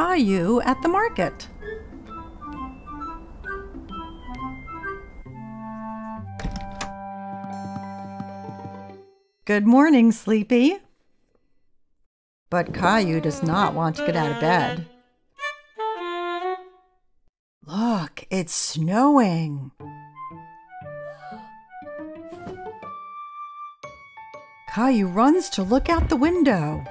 Caillou at the market. Good morning, Sleepy. But Caillou does not want to get out of bed. Look, it's snowing. Caillou runs to look out the window.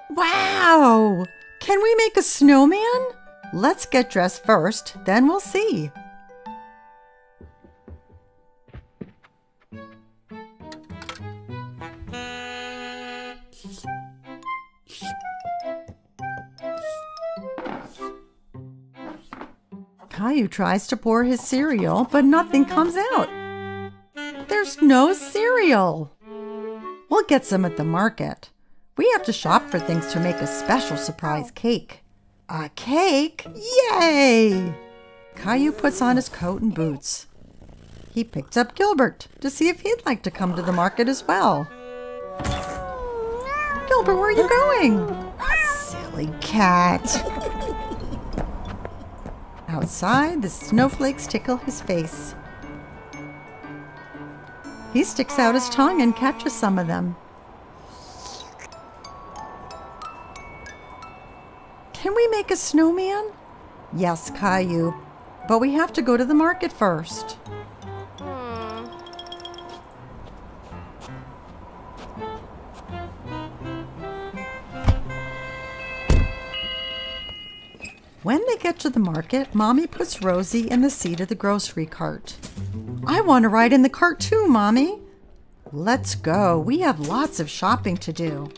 Wow! Can we make a snowman? Let's get dressed first, then we'll see. Caillou tries to pour his cereal, but nothing comes out. There's no cereal. We'll get some at the market. We have to shop for things to make a special surprise cake. A cake? Yay! Caillou puts on his coat and boots. He picked up Gilbert to see if he'd like to come to the market as well. Gilbert, where are you going? Silly cat. Outside, the snowflakes tickle his face. He sticks out his tongue and catches some of them. Can we make a snowman? Yes, Caillou, but we have to go to the market first. When they get to the market, Mommy puts Rosie in the seat of the grocery cart. I want to ride in the cart too, Mommy. Let's go. We have lots of shopping to do.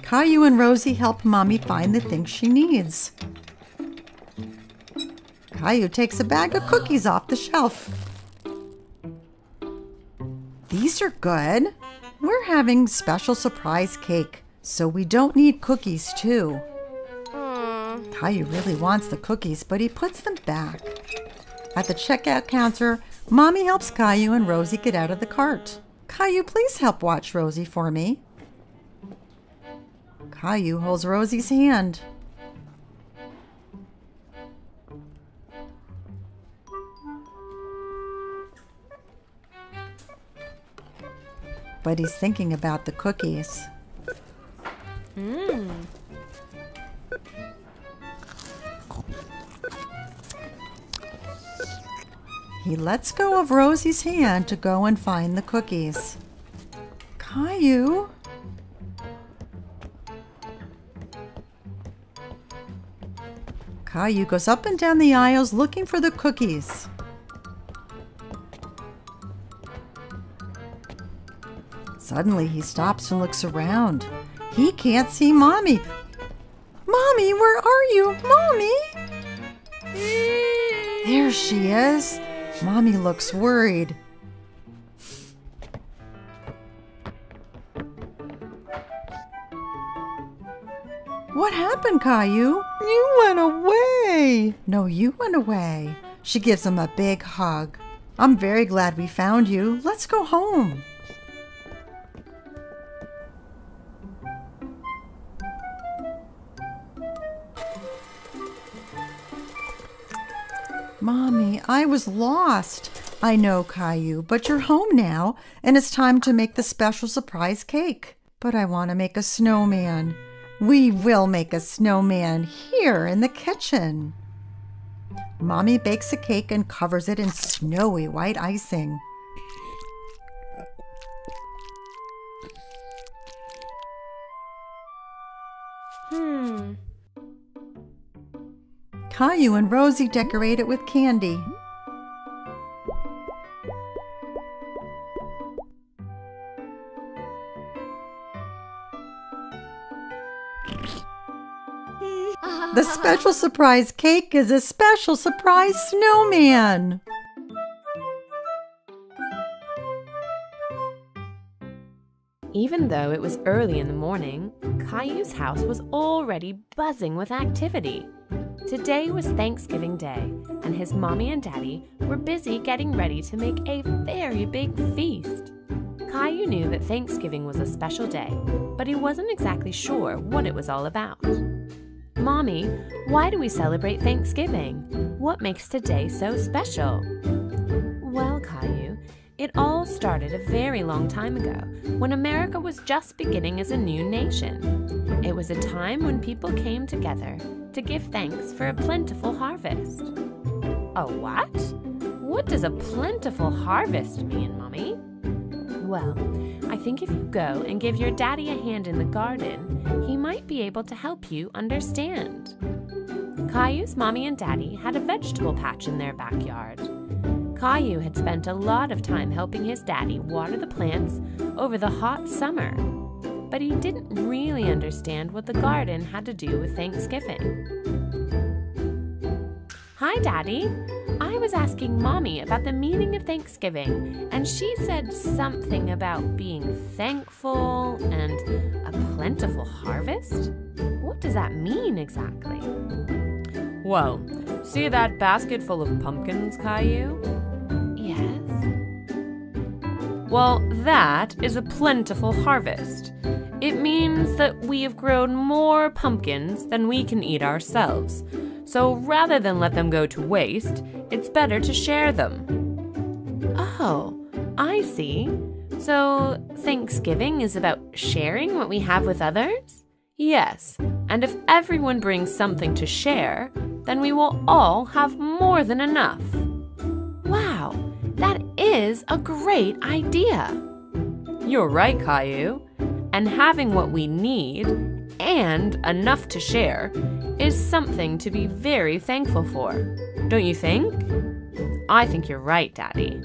Caillou and Rosie help Mommy find the things she needs. Caillou takes a bag of cookies off the shelf. These are good. We're having special surprise cake, so we don't need cookies too. Caillou really wants the cookies, but he puts them back. At the checkout counter, Mommy helps Caillou and Rosie get out of the cart. Caillou, please help watch Rosie for me. Caillou holds Rosie's hand. But he's thinking about the cookies. He lets go of Rosie's hand to go and find the cookies. Caillou? Caillou goes up and down the aisles looking for the cookies. Suddenly he stops and looks around. He can't see Mommy. Mommy, where are you? Mommy? There she is. Mommy looks worried. What happened, Caillou? You went away. No, you went away. She gives him a big hug. I'm very glad we found you. Let's go home. Mommy, I was lost. I know, Caillou, but you're home now, and it's time to make the special surprise cake. But I want to make a snowman. We will make a snowman here in the kitchen. Mommy bakes a cake and covers it in snowy white icing. Caillou and Rosie decorate it with candy. The special surprise cake is a special surprise snowman. Even though it was early in the morning, Caillou's house was already buzzing with activity. Today was Thanksgiving Day, and his mommy and daddy were busy getting ready to make a very big feast. Caillou knew that Thanksgiving was a special day, but he wasn't exactly sure what it was all about. Mommy, why do we celebrate Thanksgiving? What makes today so special? Well, Caillou, it all started a very long time ago, when America was just beginning as a new nation. It was a time when people came together to give thanks for a plentiful harvest. A what? What does a plentiful harvest mean, Mommy? Well, I think if you go and give your daddy a hand in the garden, he might be able to help you understand. Caillou's mommy and daddy had a vegetable patch in their backyard. Caillou had spent a lot of time helping his daddy water the plants over the hot summer, but he didn't really understand what the garden had to do with Thanksgiving. Hi, Daddy. I was asking Mommy about the meaning of Thanksgiving, and she said something about being thankful and a plentiful harvest. What does that mean exactly? Well, see that basket full of pumpkins, Caillou? Yes. Well, that is a plentiful harvest. It means that we have grown more pumpkins than we can eat ourselves. So rather than let them go to waste, it's better to share them. Oh, I see. So Thanksgiving is about sharing what we have with others? Yes, and if everyone brings something to share, then we will all have more than enough. Wow, that is a great idea. You're right, Caillou. And having what we need and enough to share is something to be very thankful for. Don't you think? I think you're right, Daddy.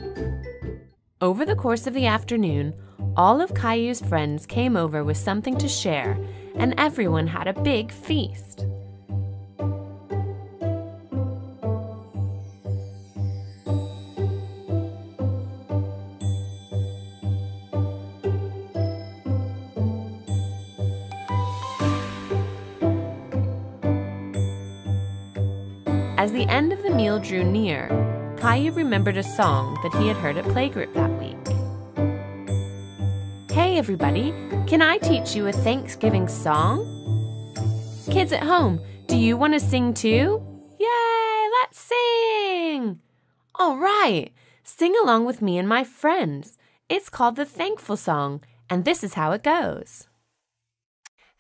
Over the course of the afternoon, all of Caillou's friends came over with something to share, and everyone had a big feast. As the end of the meal drew near, Caillou remembered a song that he had heard at playgroup that week. Hey everybody, can I teach you a Thanksgiving song? Kids at home, do you want to sing too? Yay, let's sing! All right, sing along with me and my friends. It's called the Thankful Song, and this is how it goes.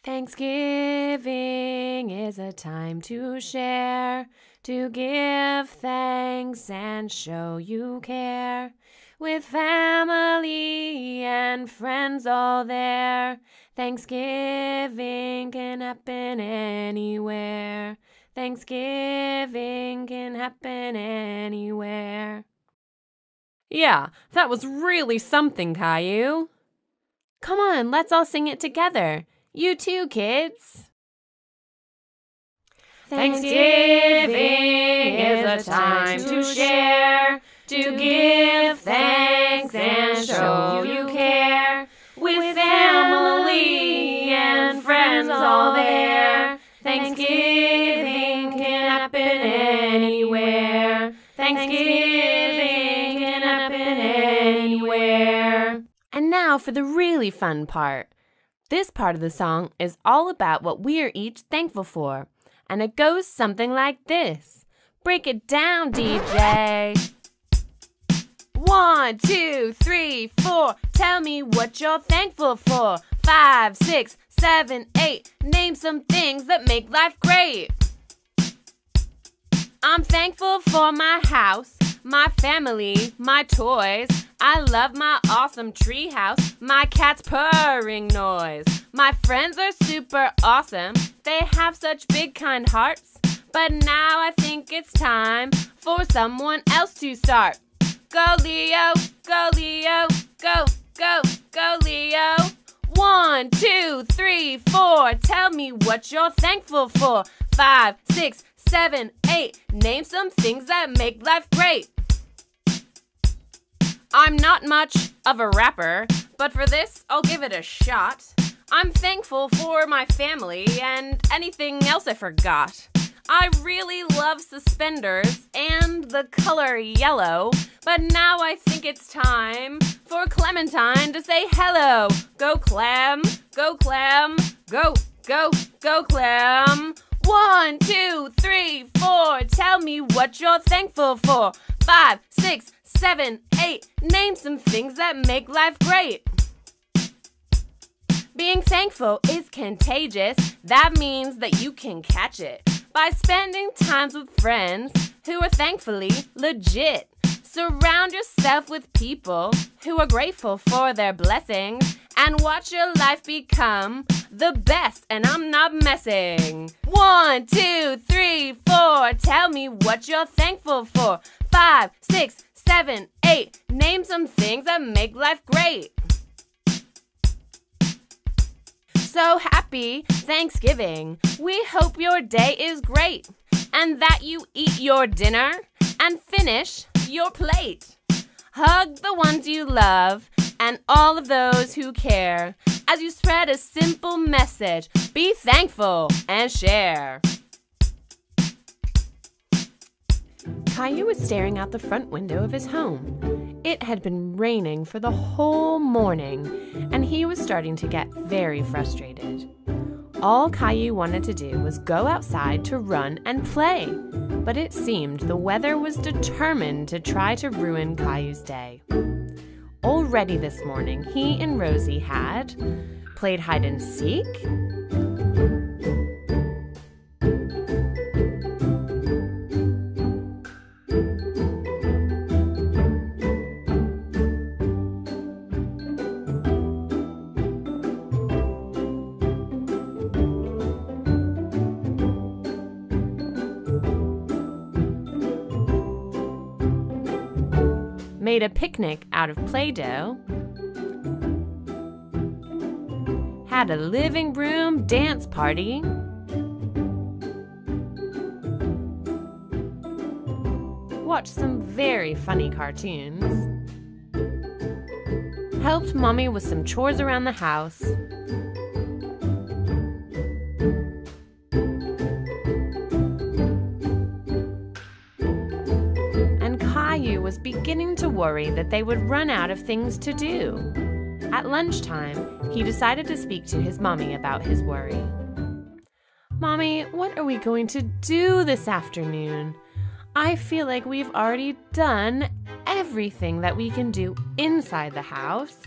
Thanksgiving is a time to share, to give thanks and show you care. With family and friends all there, Thanksgiving can happen anywhere. Thanksgiving can happen anywhere. Yeah, that was really something, Caillou. Come on, let's all sing it together. You too, kids. Thanksgiving is a time to share, to give thanks and show you care. With family and friends all there, Thanksgiving can happen anywhere. Thanksgiving can happen anywhere. And now for the really fun part. This part of the song is all about what we are each thankful for. And it goes something like this. Break it down, DJ. 1, 2, 3, 4. Tell me what you're thankful for. 5, 6, 7, 8. Name some things that make life great. I'm thankful for my house, my family, my toys. I love my awesome treehouse, my cat's purring noise. My friends are super awesome. They have such big, kind hearts. But now I think it's time for someone else to start. Go Leo, go Leo, go, go, go Leo. 1, 2, 3, 4. Tell me what you're thankful for. 5, 6, 7, 8. Name some things that make life great. I'm not much of a rapper, but for this, I'll give it a shot. I'm thankful for my family and anything else I forgot. I really love suspenders and the color yellow, but now I think it's time for Clementine to say hello. Go Clem, go Clem, go, go, go Clem. 1, 2, 3, 4, tell me what you're thankful for. 5, 6, 7, 8, name some things that make life great. Being thankful is contagious. That means that you can catch it by spending times with friends who are thankfully legit. Surround yourself with people who are grateful for their blessings and watch your life become the best. And I'm not messing. 1, 2, 3, 4, tell me what you're thankful for. 5, 6, 7, 8, name some things that make life great. So happy Thanksgiving. We hope your day is great and that you eat your dinner and finish your plate. Hug the ones you love and all of those who care as you spread a simple message. Be thankful and share. Caillou was staring out the front window of his home. It had been raining for the whole morning, and he was starting to get very frustrated. All Caillou wanted to do was go outside to run and play, but it seemed the weather was determined to try to ruin Caillou's day. Already this morning, he and Rosie had played hide and seek, made a picnic out of Play-Doh, had a living room dance party, watched some very funny cartoons, helped Mommy with some chores around the house, Caillou was beginning to worry that they would run out of things to do. At lunchtime, he decided to speak to his mommy about his worry. Mommy, what are we going to do this afternoon? I feel like we've already done everything that we can do inside the house,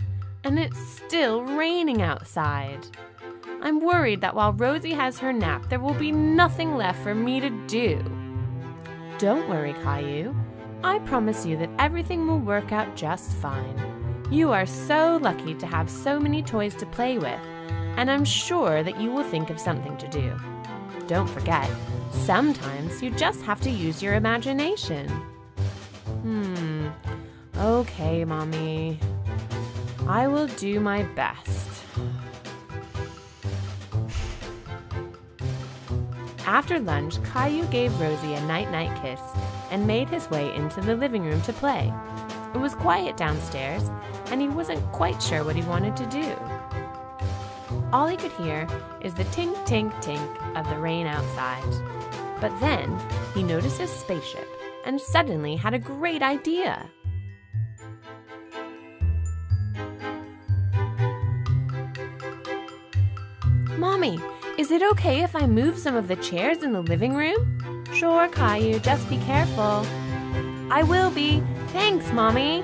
and it's still raining outside. I'm worried that while Rosie has her nap, there will be nothing left for me to do. Don't worry, Caillou. I promise you that everything will work out just fine. You are so lucky to have so many toys to play with, and I'm sure that you will think of something to do. Don't forget, sometimes you just have to use your imagination. Okay, Mommy. I will do my best. After lunch, Caillou gave Rosie a night-night kiss and made his way into the living room to play. It was quiet downstairs, and he wasn't quite sure what he wanted to do. All he could hear is the tink, tink, tink of the rain outside. But then he noticed his spaceship and suddenly had a great idea. Mommy, is it okay if I move some of the chairs in the living room? Sure, Caillou, just be careful. I will be. Thanks, Mommy.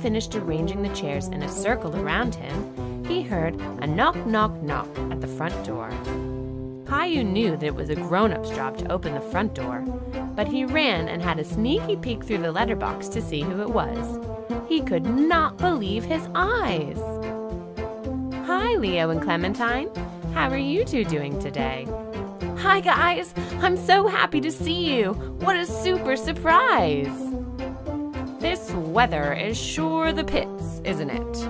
Finished arranging the chairs in a circle around him, he heard a knock, knock, knock at the front door. Caillou knew that it was a grown-up's job to open the front door, but he ran and had a sneaky peek through the letterbox to see who it was. He could not believe his eyes. Hi, Leo and Clementine. How are you two doing today? Hi guys, I'm so happy to see you. What a super surprise. This weather is sure the pits, isn't it?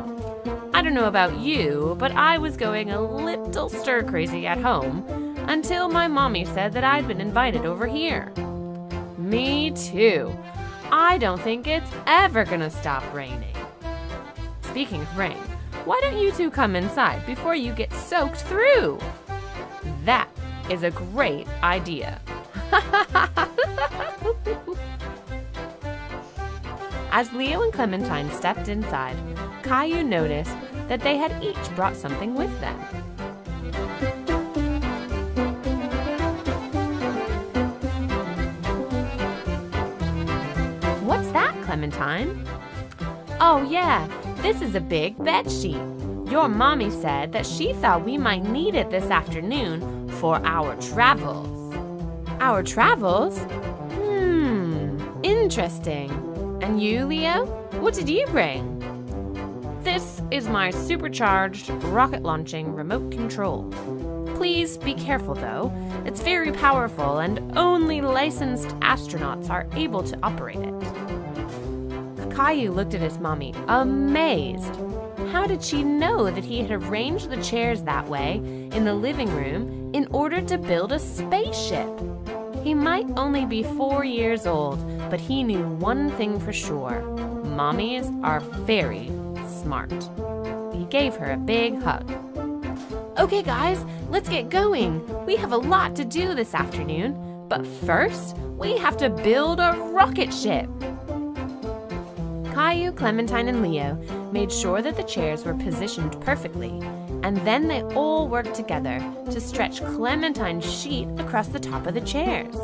I don't know about you, but I was going a little stir-crazy at home until my mommy said that I'd been invited over here. Me too. I don't think it's ever gonna stop raining. Speaking of rain, why don't you two come inside before you get soaked through? That is a great idea. As Leo and Clementine stepped inside, Caillou noticed that they had each brought something with them. What's that, Clementine? Oh yeah, this is a big bed sheet. Your mommy said that she thought we might need it this afternoon for our travels. Our travels? Interesting. And you, Leo? What did you bring? This is my supercharged rocket launching remote control. Please be careful though. It's very powerful and only licensed astronauts are able to operate it. Caillou looked at his mommy, amazed. How did she know that he had arranged the chairs that way in the living room in order to build a spaceship? He might only be 4 years old, but he knew one thing for sure. Mommies are very smart. He gave her a big hug. Okay guys, let's get going. We have a lot to do this afternoon, but first, we have to build a rocket ship. Caillou, Clementine, and Leo made sure that the chairs were positioned perfectly, and then they all worked together to stretch Clementine's sheet across the top of the chairs.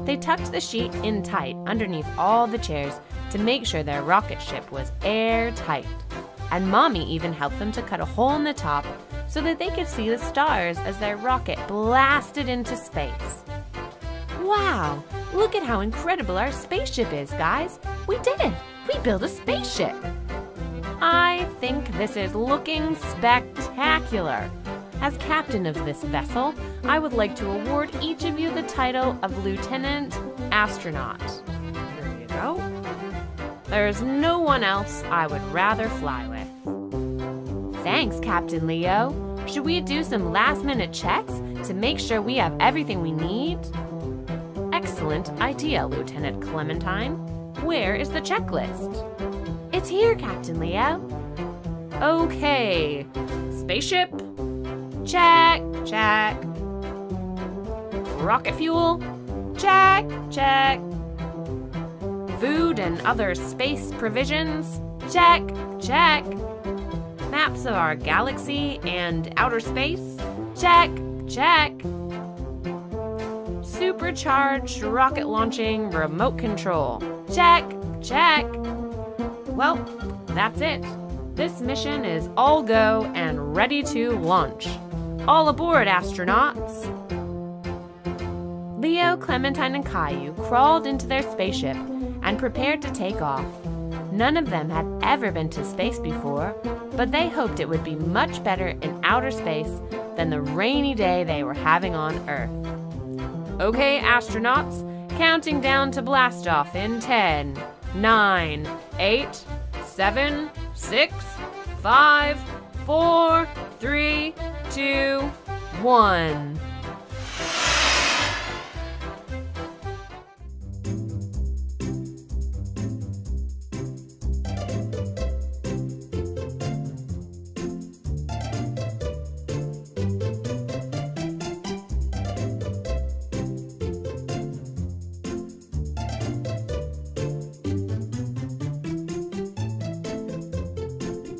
They tucked the sheet in tight underneath all the chairs to make sure their rocket ship was airtight. And Mommy even helped them to cut a hole in the top so that they could see the stars as their rocket blasted into space. Wow, look at how incredible our spaceship is, guys. We did it! We built a spaceship! I think this is looking spectacular. As captain of this vessel, I would like to award each of you the title of Lieutenant Astronaut. Here you go. There's no one else I would rather fly with. Thanks, Captain Leo. Should we do some last-minute checks to make sure we have everything we need? Excellent idea, Lieutenant Clementine. Where is the checklist? It's here, Captain Leo. Okay. Spaceship? Check, check. Rocket fuel? Check, check. Food and other space provisions? Check, check. Maps of our galaxy and outer space? Check, check. Supercharged rocket launching remote control? Check, check. Well, that's it. This mission is all go and ready to launch. All aboard, astronauts! Leo, Clementine, and Caillou crawled into their spaceship and prepared to take off. None of them had ever been to space before, but they hoped it would be much better in outer space than the rainy day they were having on Earth. Okay, astronauts, counting down to blast off in 10, 9, 8, 7, 6, 5, 4, 3, 2, 1.